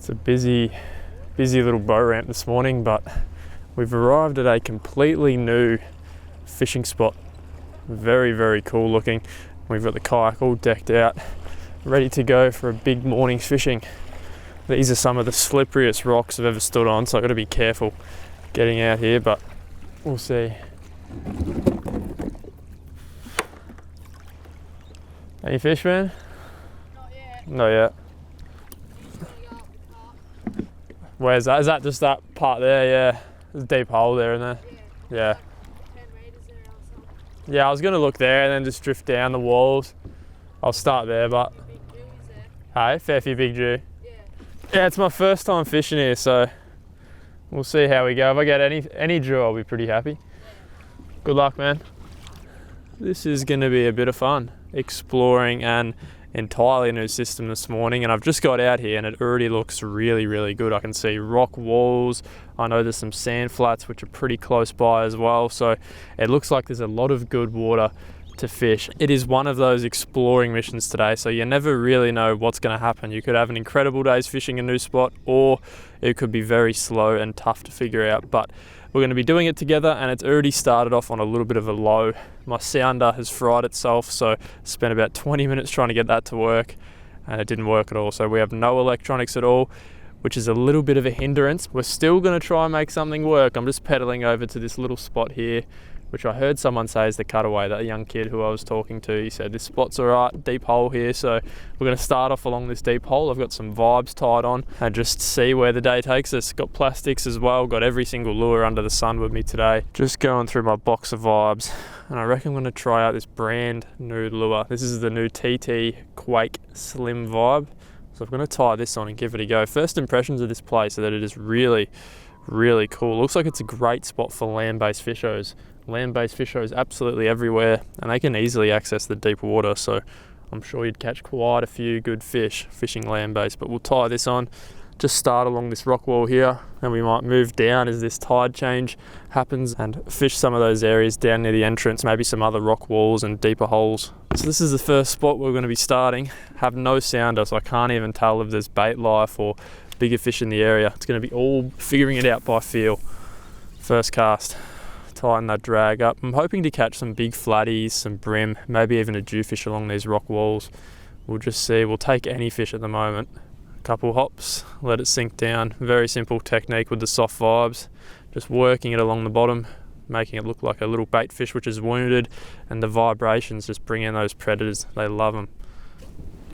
It's a busy little boat ramp this morning, but we've arrived at a completely new fishing spot. Very, very cool looking. We've got the kayak all decked out, ready to go for a big morning's fishing. These are some of the slipperiest rocks I've ever stood on, so I've got to be careful getting out here, but we'll see. Any fish, man? Not yet. Not yet. Where's that? Is that just that part there? Yeah. There's a deep hole there, isn't there? Yeah. 10 metres there or something. Yeah, I was going to look there and then just drift down the walls. I'll start there, but... Big dew is there. Hey, fair few big dew. Yeah. Yeah, it's my first time fishing here, so we'll see how we go. If I get any dew, I'll be pretty happy. Good luck, man. This is going to be a bit of fun, exploring an entirely new system this morning, and I've just got out here and it already looks really, really good. I can see rock walls. I know there's some sand flats which are pretty close by as well, so it looks like there's a lot of good water to fish. It is one of those exploring missions today, so you never really know what's going to happen. You could have an incredible day's fishing a new spot, or it could be very slow and tough to figure out, but we're going to be doing it together, and it's already started off on a little bit of a low. My sounder has fried itself, so spent about 20 minutes trying to get that to work, and it didn't work at all. So we have no electronics at all, which is a little bit of a hindrance. We're still going to try and make something work. I'm just pedaling over to this little spot here, which I heard someone say is the cutaway. That young kid who I was talking to, he said this spot's alright, deep hole here, so we're going to start off along this deep hole. I've got some vibes tied on and just see where the day takes us. Got plastics as well, got every single lure under the sun with me today. Just going through my box of vibes, and I reckon I'm going to try out this brand new lure. This is the new TT Quake Slim Vibe, so I'm going to tie this on and give it a go. First impressions of this place are that it is really, really cool. Looks like it's a great spot for land-based fishers. Land-based fishers absolutely everywhere, and they can easily access the deep water, so I'm sure you'd catch quite a few good fish fishing land-based. But we'll tie this on, just start along this rock wall here, and we might move down as this tide change happens and fish some of those areas down near the entrance, maybe some other rock walls and deeper holes. So this is the first spot we're going to be starting. Have no sounder, so I can't even tell if there's bait life or bigger fish in the area. It's going to be all figuring it out by feel. First cast. Tighten that drag up. I'm hoping to catch some big flatties, some bream, maybe even a jewfish along these rock walls. We'll just see. We'll take any fish at the moment. A couple hops, let it sink down. Very simple technique with the soft vibes. Just working it along the bottom, making it look like a little bait fish which is wounded, and the vibrations just bring in those predators. They love them.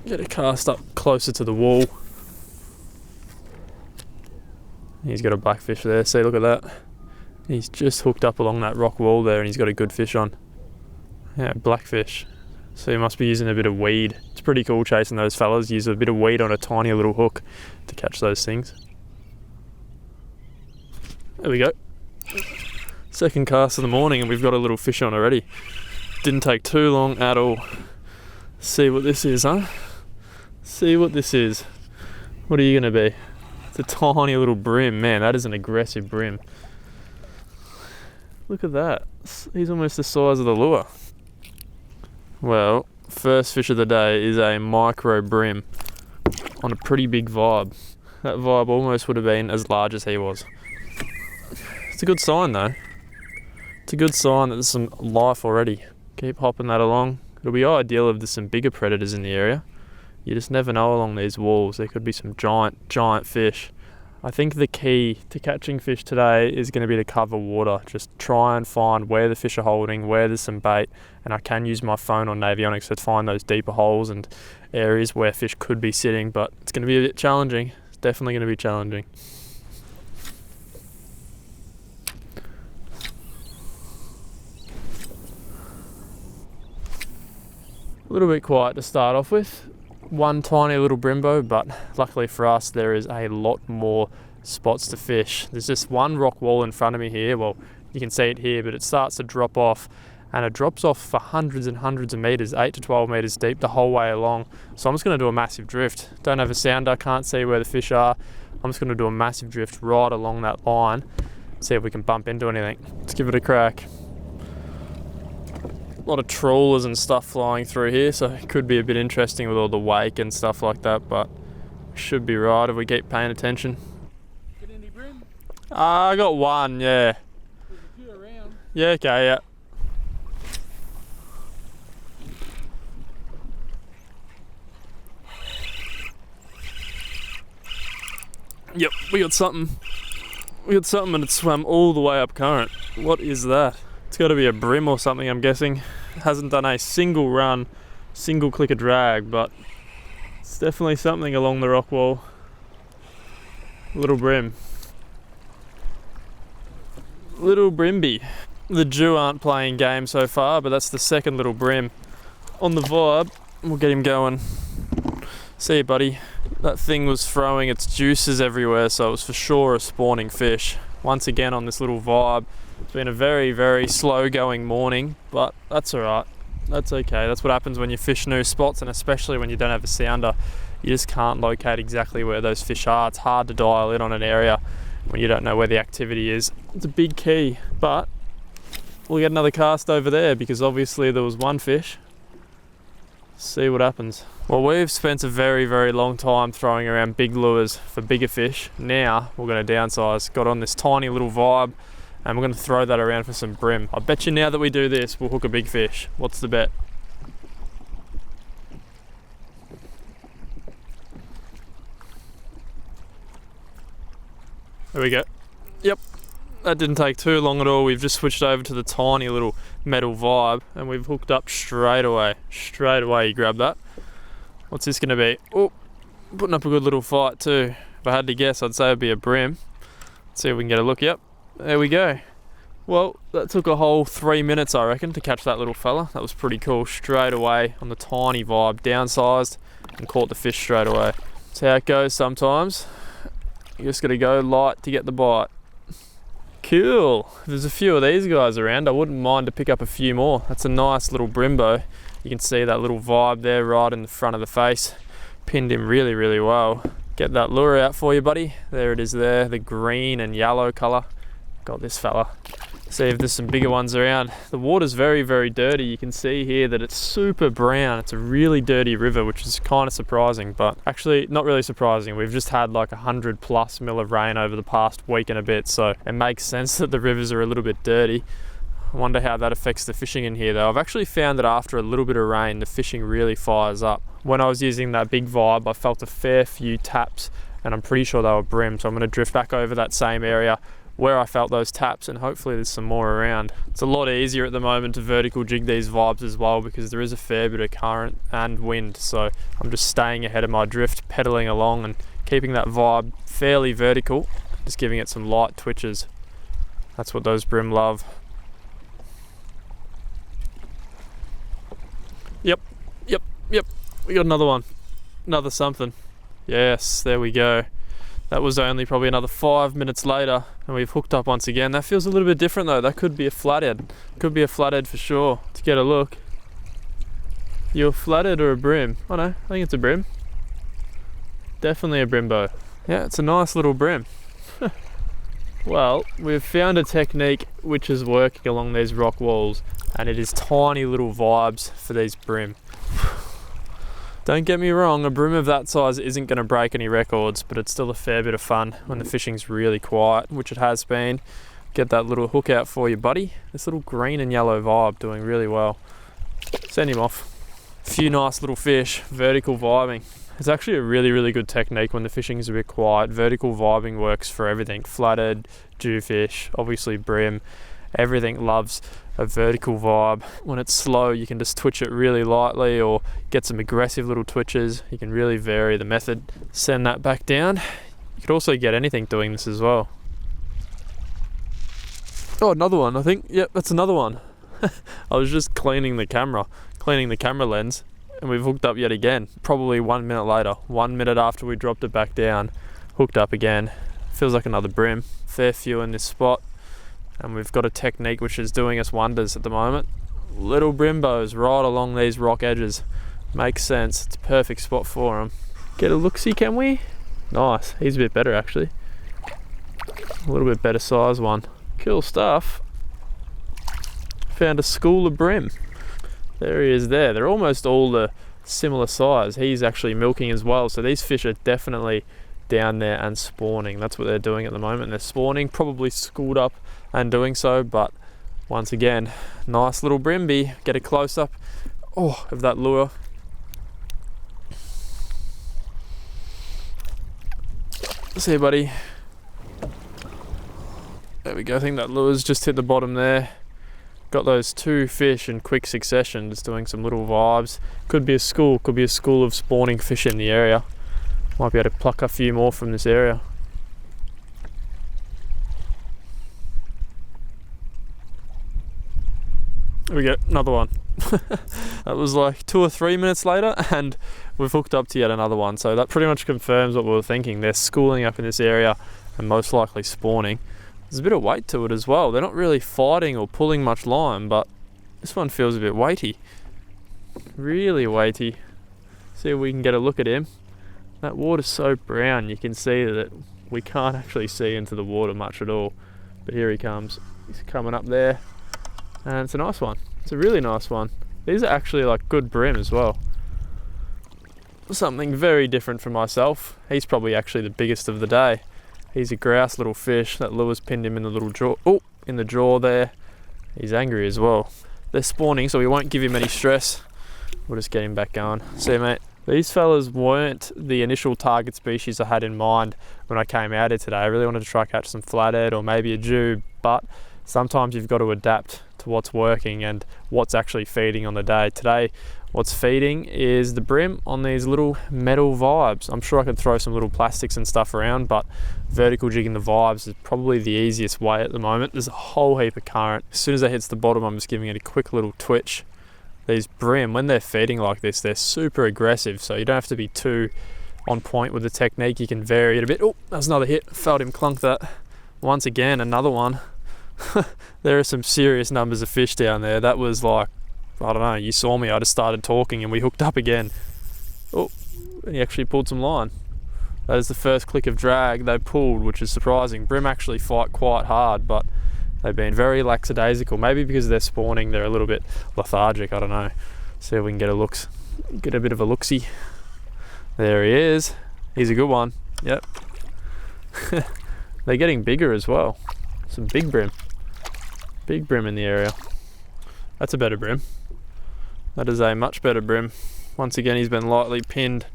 Get a cast up closer to the wall. He's got a blackfish there. See, look at that. He's just hooked up along that rock wall there, and he's got a good fish on. Yeah, blackfish. So he must be using a bit of weed. It's pretty cool chasing those fellas. Use a bit of weed on a tiny little hook to catch those things. There we go. Second cast of the morning, and we've got a little fish on already. Didn't take too long at all. See what this is, huh? See what this is. What are you going to be? It's a tiny little bream. Man, that is an aggressive bream. Look at that. He's almost the size of the lure. Well, first fish of the day is a micro bream on a pretty big vibe. That vibe almost would have been as large as he was. It's a good sign though. It's a good sign that there's some life already. Keep hopping that along. It'll be ideal if there's some bigger predators in the area. You just never know along these walls. There could be some giant fish. I think the key to catching fish today is going to be to cover water. Just try and find where the fish are holding, where there's some bait, and I can use my phone on Navionics to find those deeper holes and areas where fish could be sitting, but it's going to be a bit challenging. It's definitely going to be challenging. A little bit quiet to start off with. One tiny little brimbo, but luckily for us there is a lot more spots to fish. There's just one rock wall in front of me here. Well, you can see it here, but it starts to drop off, and it drops off for hundreds and hundreds of meters, 8 to 12 meters deep the whole way along. So I'm just going to do a massive drift. Don't have a sounder, can't see where the fish are. I'm just going to do a massive drift right along that line, see if we can bump into anything. Let's give it a crack. A lot of trawlers and stuff flying through here, so it could be a bit interesting with all the wake and stuff like that, but Should be right if we keep paying attention. Get any bream? I got one, yeah. There's a few around. Yeah, okay, yeah. Yep, we got something. We got something and it swam all the way up current. What is that? It's got to be a bream or something, I'm guessing. It hasn't done a single run, single click of drag, but it's definitely something along the rock wall. Little bream. Little brimby. The Jew aren't playing game so far, but that's the second little bream on the vibe. We'll get him going. See you, buddy. That thing was throwing its juices everywhere, so it was for sure a spawning fish. Once again on this little vibe. It's been a very, very slow going morning, but that's alright. That's okay. That's what happens when you fish new spots, and especially when you don't have a sounder. You just can't locate exactly where those fish are. It's hard to dial in on an area when you don't know where the activity is. It's a big key, but we'll get another cast over there because obviously there was one fish. See what happens. Well, we've spent a very, very long time throwing around big lures for bigger fish. Now we're going to downsize. Got on this tiny little vibe and we're going to throw that around for some bream. I bet you now that we do this, we'll hook a big fish. What's the bet? There we go. Yep, that didn't take too long at all. We've just switched over to the tiny little metal vibe and we've hooked up straight away. Straight away you grab that. What's this going to be? Oh, putting up a good little fight too. If I had to guess, I'd say it'd be a bream. Let's see if we can get a look. Yep, there we go. Well, that took a whole 3 minutes, I reckon, to catch that little fella. That was pretty cool. Straight away on the tiny vibe, downsized and caught the fish straight away. That's how it goes sometimes. You just got to go light to get the bite. Cool. There's a few of these guys around. I wouldn't mind to pick up a few more. That's a nice little brimbo. You can see that little vibe there right in the front of the face. Pinned him really, really well. Get that lure out for you, buddy. There it is there, the green and yellow colour. Got this fella. See if there's some bigger ones around. The water's very, very dirty. You can see here that it's super brown. It's a really dirty river, which is kind of surprising, but actually not really surprising. We've just had like 100+ mil of rain over the past week and a bit, so it makes sense that the rivers are a little bit dirty. I wonder how that affects the fishing in here though. I've actually found that after a little bit of rain, the fishing really fires up. When I was using that big vibe, I felt a fair few taps and I'm pretty sure they were bream, so I'm going to drift back over that same area where I felt those taps and hopefully there's some more around. It's a lot easier at the moment to vertical jig these vibes as well because there is a fair bit of current and wind, so I'm just staying ahead of my drift, pedaling along and keeping that vibe fairly vertical, just giving it some light twitches. That's what those bream love. Yep, we got another one, another something. Yes, there we go. That was only probably another 5 minutes later and we've hooked up once again. That feels a little bit different though. That could be a flathead. Could be a flathead for sure. To get a look. You a flathead or a bream? Oh no, I think it's a bream. Definitely a brimbo. Yeah, it's a nice little bream. Well, we've found a technique which is working along these rock walls and it is tiny little vibes for these bream. Don't get me wrong, a bream of that size isn't going to break any records, but it's still a fair bit of fun when the fishing's really quiet, which it has been. Get that little hook out for you, buddy. This little green and yellow vibe doing really well. Send him off. A few nice little fish, vertical vibing. It's actually a really, really good technique when the fishing's a bit quiet. Vertical vibing works for everything. Flathead, jewfish, obviously bream. Everything loves a vertical vibe. When it's slow, you can just twitch it really lightly or get some aggressive little twitches. You can really vary the method. Send that back down. You could also get anything doing this as well. Oh, another one, I think. Yep, that's another one. I was just cleaning the camera lens, and we've hooked up yet again. Probably 1 minute later, 1 minute after we dropped it back down, hooked up again. Feels like another bream. Fair few in this spot. And we've got a technique which is doing us wonders at the moment. Little brimbos right along these rock edges. Makes sense, it's a perfect spot for them. Get a look-see, can we? Nice, he's a bit better actually. A little bit better size one. Cool stuff. Found a school of bream. There he is there. They're almost all the similar size. He's actually milking as well. So these fish are definitely down there and spawning. That's what they're doing at the moment. They're spawning, probably schooled up and doing so, but once again, nice little brimby. Get a close up of that lure. See, buddy. There we go. I think that lure's just hit the bottom there. Got those 2 fish in quick succession, just doing some little vibes. Could be a school of spawning fish in the area. Might be able to pluck a few more from this area. There we go, another one. That was like 2 or 3 minutes later and we've hooked up to yet another one. So that pretty much confirms what we were thinking. They're schooling up in this area and most likely spawning. There's a bit of weight to it as well. They're not really fighting or pulling much line, but this one feels a bit weighty. Really weighty. See if we can get a look at him. That water's so brown, you can see that we can't actually see into the water much at all. But here he comes. He's coming up there. And it's a nice one. It's a really nice one. These are actually like good bream as well. Something very different from myself. He's probably actually the biggest of the day. He's a grouse little fish. That lure's pinned him in the little jaw. Oh, in the jaw there. He's angry as well. They're spawning, so we won't give him any stress. We'll just get him back going. See you, mate. These fellas weren't the initial target species I had in mind when I came out here today. I really wanted to try catch some flathead or maybe a jew, but sometimes you've got to adapt to what's working and what's actually feeding on the day. Today, what's feeding is the brim on these little metal vibes. I'm sure I could throw some little plastics and stuff around, but vertical jigging the vibes is probably the easiest way at the moment. There's a whole heap of current. As soon as it hits the bottom, I'm just giving it a quick little twitch. These brim, when they're feeding like this, they're super aggressive, so you don't have to be too on point with the technique. You can vary it a bit. Oh, that's another hit. Felt him clunk that. Once again, another one. There are some serious numbers of fish down there. That was like, I don't know, you saw me, I just started talking and we hooked up again. Oh, and he actually pulled some line. That is the first click of drag they pulled, which is surprising. Brim actually fight quite hard, but they've been very lackadaisical. Maybe because they're spawning, they're a little bit lethargic, I don't know. See if we can get a bit of a look-see. There he is. He's a good one. Yep. They're getting bigger as well. Some big brim. Big brim in the area. That's a better brim. That is a much better brim. Once again, he's been lightly pinned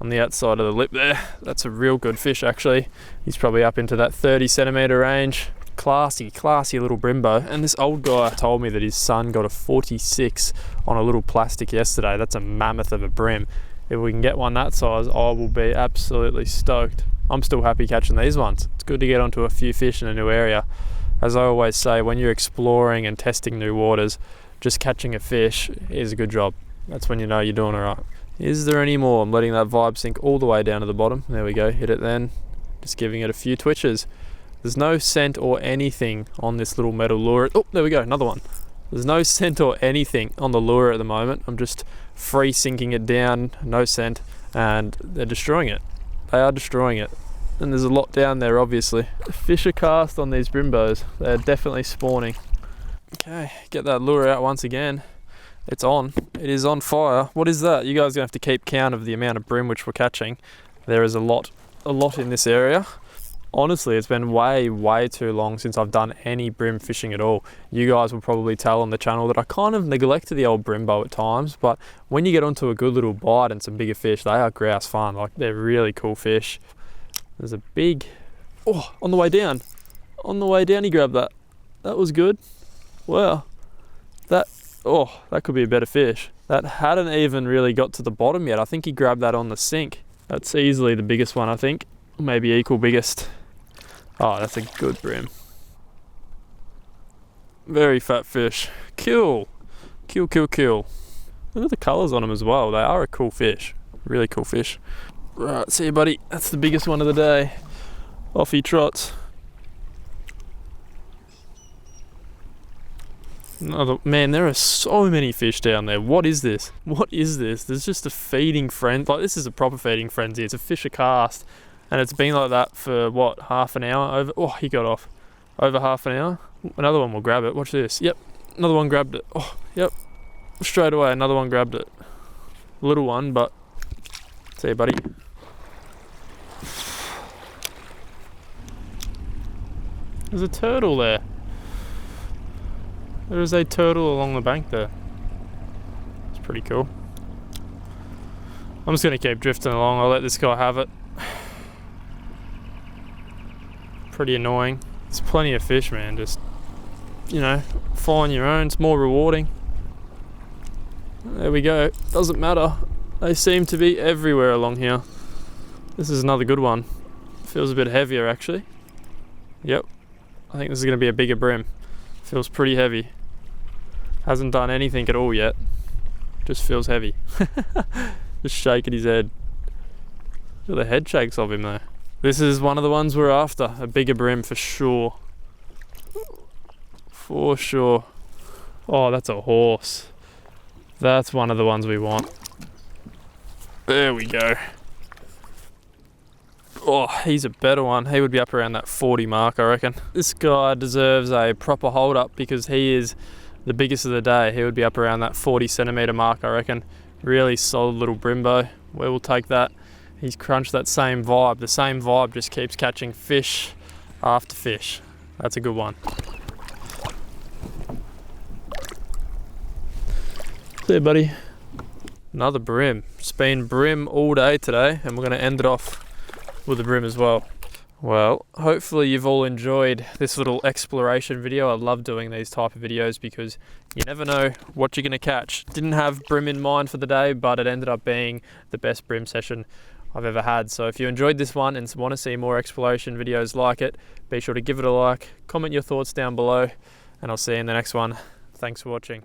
on the outside of the lip there. That's a real good fish actually. He's probably up into that 30 centimetre range. Classy little brimbo. And this old guy told me that his son got a 46 on a little plastic yesterday. That's a mammoth of a brim. If we can get one that size, I will be absolutely stoked. I'm still happy catching these ones. It's good to get onto a few fish in a new area. As I always say, when you're exploring and testing new waters, just catching a fish is a good job. That's when you know you're doing all right. Is there any more? I'm letting that vibe sink all the way down to the bottom. There we go, hit it then. Just giving it a few twitches. There's no scent or anything on this little metal lure. Oh, there we go, another one. There's no scent or anything on the lure at the moment. I'm just free sinking it down, no scent, and they're destroying it. They are destroying it. And there's a lot down there, obviously. The fish are cast on these brimbos. They're definitely spawning. Okay, get that lure out once again. It's on. It is on fire. What is that? You guys are gonna have to keep count of the amount of brim which we're catching. There is a lot in this area. Honestly, it's been way too long since I've done any brim fishing at all. You guys will probably tell on the channel that I kind of neglect the old brimbo at times, but when you get onto a good little bite and some bigger fish, they are grouse fun. Like, they're really cool fish. There's a big, on the way down. On the way down he grabbed that. That was good. Wow. That could be a better fish. That hadn't even really got to the bottom yet. I think he grabbed that on the sink. That's easily the biggest one, I think. Maybe equal biggest. Oh, that's a good brim. Very fat fish. Kill. Look at the colours on them as well. They are a cool fish. Really cool fish. Right, see you, buddy. That's the biggest one of the day. Off he trots. Man, there are so many fish down there. What is this? There's just a feeding frenzy. Like, this is a proper feeding frenzy. It's a fisher cast. And it's been like that for, what, half an hour? He got off. Over half an hour. Another one will grab it. Watch this. Yep. Another one grabbed it. Yep. Straight away, another one grabbed it. Little one, but see you, buddy. There's a turtle there. There is a turtle along the bank there. It's pretty cool. I'm just gonna keep drifting along. I'll let this guy have it. Pretty annoying. There's plenty of fish, man. Just, you know, find your own. It's more rewarding. There we go. Doesn't matter. They seem to be everywhere along here. This is another good one. Feels a bit heavier, actually. Yep. I think this is gonna be a bigger bream. Feels pretty heavy. Hasn't done anything at all yet. Just feels heavy. Just shaking his head. Look at the head shakes of him though. This is one of the ones we're after. A bigger bream for sure. For sure. Oh, that's a horse. That's one of the ones we want. There we go. Oh, he's a better one. He would be up around that 40 mark, I reckon. This guy deserves a proper hold up because he is the biggest of the day. He would be up around that 40 centimetre mark, I reckon. Really solid little brimbo. We will take that. He's crunched that same vibe. The same vibe just keeps catching fish after fish. That's a good one. There, buddy. Another bream. It's been bream all day today, and we're going to end it off with a bream as well. Well, hopefully you've all enjoyed this little exploration video. I love doing these type of videos because you never know what you're going to catch. Didn't have bream in mind for the day, but it ended up being the best bream session I've ever had. So if you enjoyed this one and want to see more exploration videos like it, be sure to give it a like, comment your thoughts down below, and I'll see you in the next one. Thanks for watching.